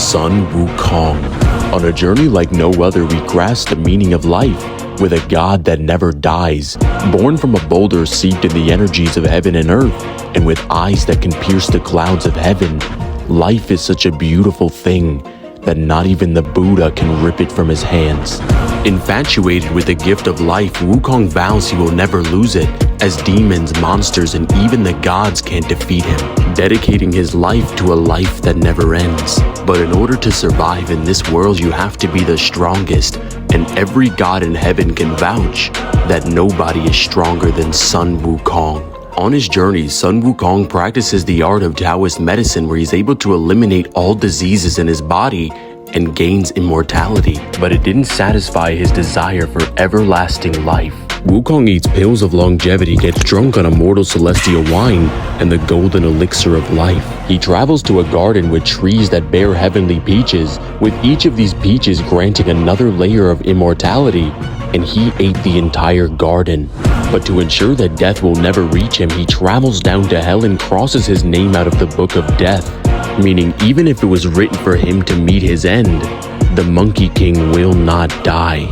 Sun Wukong. On a journey like no other, we grasp the meaning of life with a God that never dies, born from a boulder seeped in the energies of heaven and earth, and with eyes that can pierce the clouds of heaven. Life is such a beautiful thing that not even the Buddha can rip it from his hands. Infatuated with the gift of life, Wukong vows he will never lose it, as demons, monsters, and even the gods can't defeat him, dedicating his life to a life that never ends. But in order to survive in this world, you have to be the strongest, and every god in heaven can vouch that nobody is stronger than Sun Wukong. On his journey, Sun Wukong practices the art of Taoist medicine, where he's able to eliminate all diseases in his body and gains immortality. But it didn't satisfy his desire for everlasting life. Wukong eats pills of longevity, gets drunk on immortal celestial wine and the golden elixir of life. He travels to a garden with trees that bear heavenly peaches, with each of these peaches granting another layer of immortality, and he ate the entire garden. But to ensure that death will never reach him, he travels down to hell and crosses his name out of the book of death, meaning even if it was written for him to meet his end, the Monkey King will not die.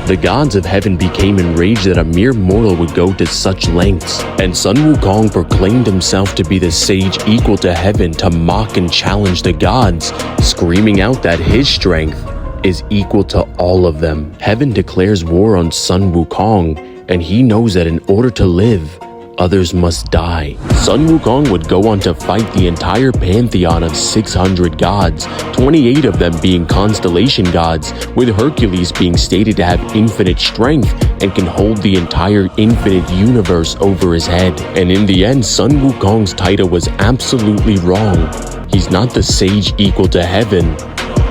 The gods of heaven became enraged that a mere mortal would go to such lengths, and Sun Wukong proclaimed himself to be the sage equal to heaven to mock and challenge the gods, screaming out that his strength is equal to all of them. Heaven declares war on Sun Wukong, and he knows that in order to live, others must die. Sun Wukong would go on to fight the entire pantheon of 600 gods, 28 of them being constellation gods, with Hercules being stated to have infinite strength and can hold the entire infinite universe over his head. And in the end, Sun Wukong's title was absolutely wrong. He's not the sage equal to heaven.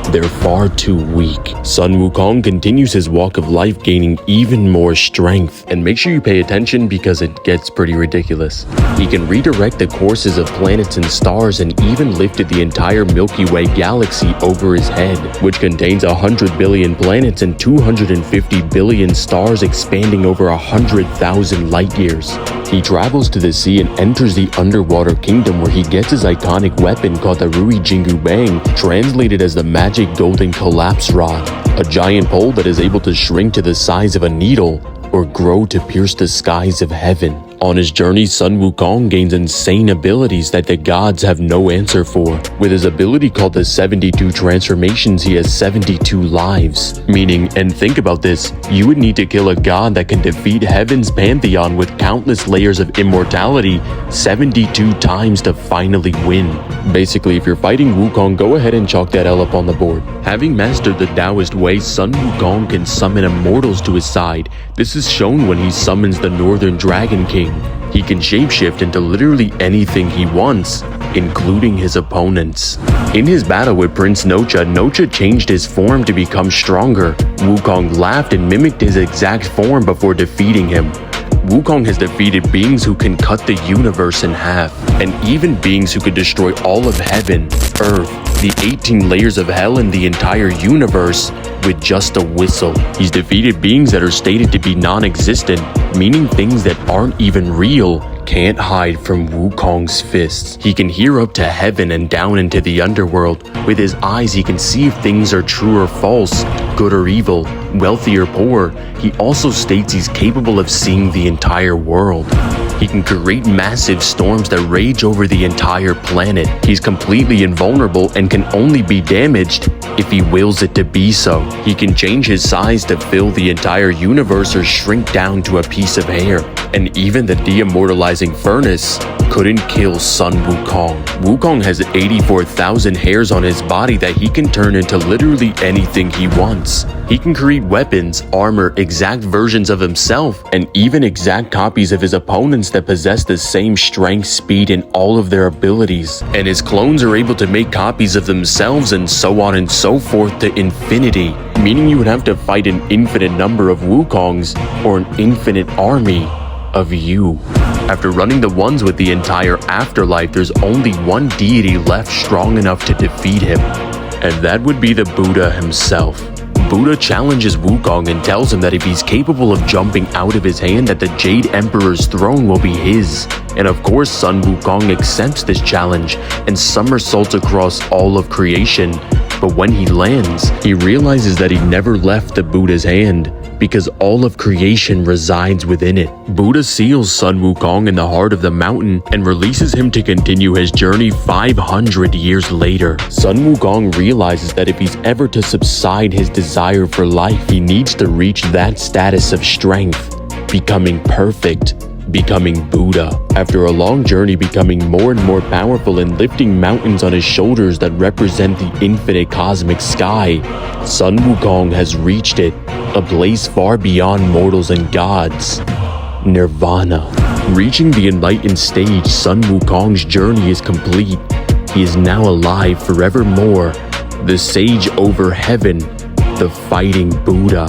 They're far too weak. Sun Wukong continues his walk of life, gaining even more strength. And make sure you pay attention because it gets pretty ridiculous. He can redirect the courses of planets and stars, and even lifted the entire Milky Way galaxy over his head, which contains 100 billion planets and 250 billion stars expanding over 100,000 light years. He travels to the sea and enters the underwater kingdom, where he gets his iconic weapon called the Rui Jingu Bang, translated as the magic golden collapse rod, a giant pole that is able to shrink to the size of a needle or grow to pierce the skies of heaven. On his journey, Sun Wukong gains insane abilities that the gods have no answer for. With his ability called the 72 transformations, he has 72 lives. Meaning, and think about this, you would need to kill a god that can defeat heaven's pantheon with countless layers of immortality 72 times to finally win. Basically, if you're fighting Wukong, go ahead and chalk that L up on the board. Having mastered the Taoist way, Sun Wukong can summon immortals to his side. This is shown when he summons the Northern Dragon King. He can shapeshift into literally anything he wants, including his opponents. In his battle with Prince Nocha, Nocha changed his form to become stronger. Wukong laughed and mimicked his exact form before defeating him. Wukong has defeated beings who can cut the universe in half, and even beings who could destroy all of heaven, earth, the 18 layers of hell, and the entire universe with just a whistle. He's defeated beings that are stated to be non-existent, meaning things that aren't even real can't hide from Wukong's fists. He can hear up to heaven and down into the underworld. With his eyes, he can see if things are true or false, good or evil, wealthy or poor. He also states he's capable of seeing the entire world. He can create massive storms that rage over the entire planet. He's completely invulnerable and can only be damaged if he wills it to be so. He can change his size to fill the entire universe or shrink down to a piece of hair. And even the de-immortalizing furnace couldn't kill Sun Wukong. Wukong has 84,000 hairs on his body that he can turn into literally anything he wants. He can create weapons, armor, exact versions of himself, and even exact copies of his opponents that possess the same strength, speed, and all of their abilities. And his clones are able to make copies of themselves, and so on and so forth to infinity, meaning you would have to fight an infinite number of Wukongs or an infinite army of you. After running the ones with the entire afterlife, there's only one deity left strong enough to defeat him, and that would be the Buddha himself. Buddha challenges Wukong and tells him that if he's capable of jumping out of his hand, that the Jade Emperor's throne will be his. And of course, Sun Wukong accepts this challenge and somersaults across all of creation, But when he lands, he realizes that he never left the Buddha's hand, because all of creation resides within it. Buddha seals Sun Wukong in the heart of the mountain and releases him to continue his journey 500 years later. Sun Wukong realizes that if he's ever to subside his desire for life, he needs to reach that status of strength, becoming perfect, becoming Buddha. After a long journey becoming more and more powerful and lifting mountains on his shoulders that represent the infinite cosmic sky, Sun Wukong has reached it, a place far beyond mortals and gods. Nirvana. Reaching the enlightened stage, Sun Wukong's journey is complete. He is now alive forevermore, the sage over heaven, the fighting Buddha,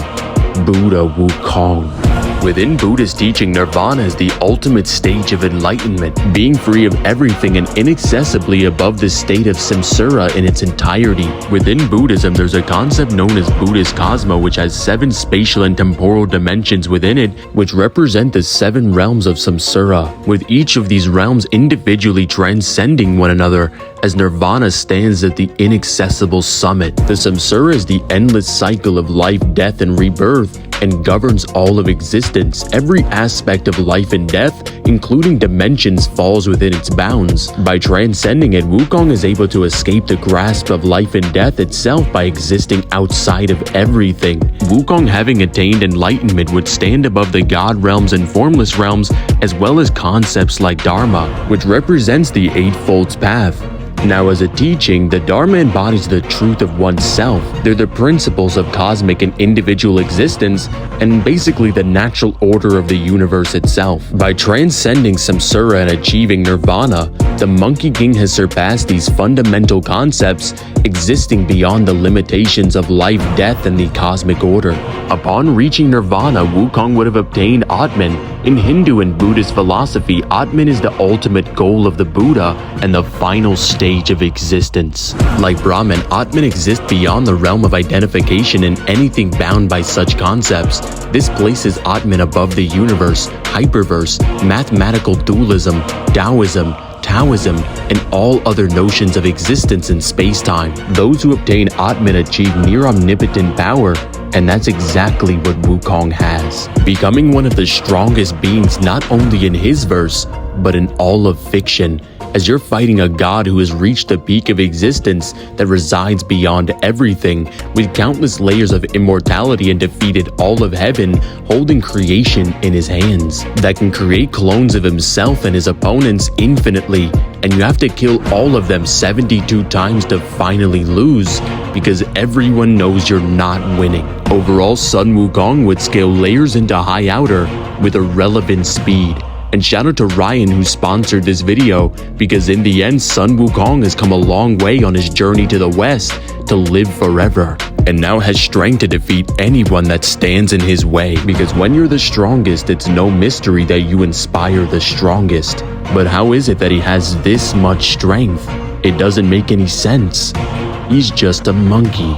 Buddha Wukong. Within Buddha's teaching, Nirvana is the ultimate stage of enlightenment, being free of everything and inaccessibly above the state of samsara in its entirety. Within Buddhism, there's a concept known as Buddhist Cosmo, which has 7 spatial and temporal dimensions within it, which represent the 7 realms of samsara, with each of these realms individually transcending one another, as Nirvana stands at the inaccessible summit. The samsara is the endless cycle of life, death, and rebirth, and governs all of existence. Every aspect of life and death, including dimensions, falls within its bounds. By transcending it, Wukong is able to escape the grasp of life and death itself by existing outside of everything. Wukong, having attained enlightenment, would stand above the God realms and formless realms, as well as concepts like Dharma, which represents the Eightfold Path. Now, as a teaching, the Dharma embodies the truth of oneself. They're the principles of cosmic and individual existence, and basically the natural order of the universe itself. By transcending samsara and achieving nirvana, the Monkey King has surpassed these fundamental concepts, existing beyond the limitations of life, death, and the cosmic order. Upon reaching nirvana, Wukong would have obtained Atman. In Hindu and Buddhist philosophy, Atman is the ultimate goal of the Buddha and the final stage of existence. Like Brahman, Atman exists beyond the realm of identification and anything bound by such concepts. This places Atman above the universe, hyperverse, mathematical dualism, Taoism, and all other notions of existence in space-time. Those who obtain Atman achieve near omnipotent power, and that's exactly what Wukong has, becoming one of the strongest beings not only in his verse, but in all of fiction, as you're fighting a god who has reached the peak of existence that resides beyond everything, with countless layers of immortality, and defeated all of heaven, holding creation in his hands, that can create clones of himself and his opponents infinitely, and you have to kill all of them 72 times to finally lose, because everyone knows you're not winning. Overall, Sun Wukong would scale layers into high outer with irrelevant speed. And shout out to Ryan who sponsored this video, because in the end, Sun Wukong has come a long way on his journey to the west to live forever, and now has strength to defeat anyone that stands in his way. Because when you're the strongest, it's no mystery that you inspire the strongest. But how is it that he has this much strength? It doesn't make any sense. He's just a monkey,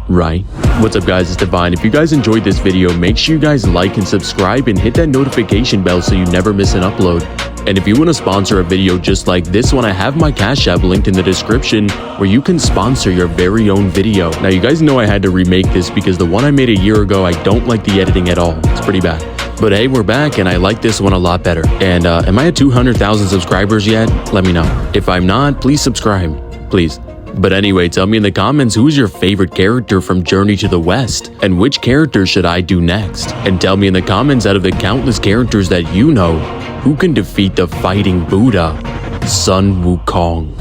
right? What's up guys, it's Divine. If you guys enjoyed this video, make sure you guys like and subscribe and hit that notification bell so you never miss an upload. And if you want to sponsor a video just like this one, I have my Cash App linked in the description where you can sponsor your very own video. Now you guys know I had to remake this because the one I made a year ago, I don't like the editing at all. It's pretty bad. But hey, we're back and I like this one a lot better. And am I at 200,000 subscribers yet? Let me know. If I'm not, please subscribe, please. But anyway, tell me in the comments who's your favorite character from Journey to the West, and which character should I do next? And tell me in the comments, out of the countless characters that you know, who can defeat the fighting Buddha, Sun Wukong?